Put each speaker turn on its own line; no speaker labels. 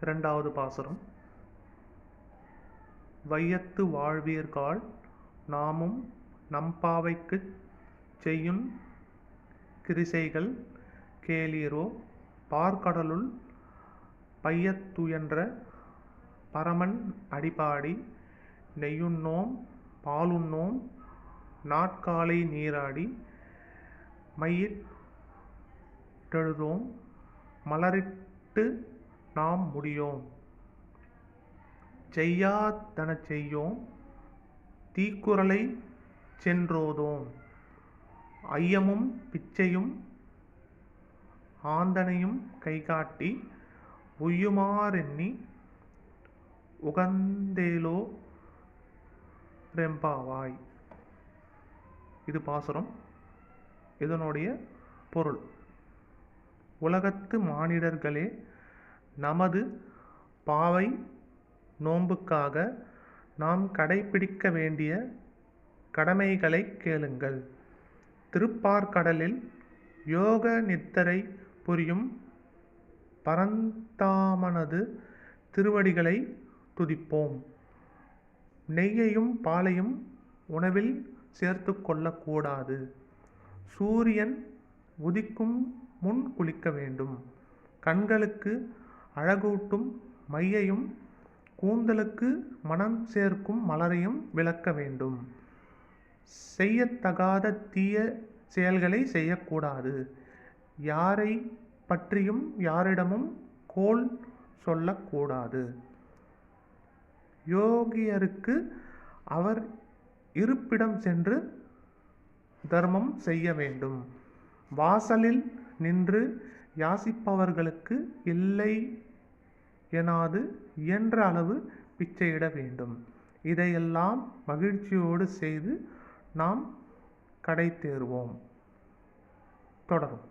இரண்டாவது பாசுரம். வையத்து வாழ்வீர்காள் நாமும் நம்பாவைக்குச் செய்யுன் கிரிசைகள் கேளீரோ பார்க்கடலுள் பையத்துயன்ற பரமன் அடிபாடி நெய்யுண்ணோம் பாலுண்ணோம் நாட்காலை நீராடி மையிட்டெழுதோம் மலரிட்டு நாம் முடியோம் செய்யாதனச் செய்யோம் தீக்குறளைச் சென்றோதோம் ஐயமும் பிச்சையும் ஆந்தனையும் கைகாட்டி உய்யுமாறெண்ணி உகந்தேலோ ரெம்பாவாய். இது பாசுரம். இதனுடைய பொருள்: உலகத்து மானிடர்களே, நமது பாவை நோன்புக்காக நாம் கடைப்பிடிக்க வேண்டிய கடமைகளைக் கேளுங்கள். திருப்பார்கடலில் யோக நித்தரை புரியும் பரந்தாமனது திருவடிகளை துதிப்போம். நெய்யையும் பாலையும் உணவில் சேர்த்து கொள்ளக்கூடாது. சூரியன் உதிக்கும் முன் குளிக்க வேண்டும். கண்களுக்கு அழகூட்டும் மையையும் கூந்தலுக்கு மனம் சேர்க்கும் மலரையும் விலக்க வேண்டும். செய்யத்தகாத தீய செயல்களை செய்யக்கூடாது. யாரை பற்றியும் யாரிடமும் கோள் சொல்லக்கூடாது. யோகியருக்கு அவர் இருப்பிடம் சென்று தர்மம் செய்ய வேண்டும். வாசலில் நின்று யாசிப்பவர்களுக்கு இல்லை எனாது இயன்ற அளவு பிச்சையிட வேண்டும். இதையெல்லாம் மகிழ்ச்சியோடு செய்து நாம் கடை தேறுவோம். தொடரும்.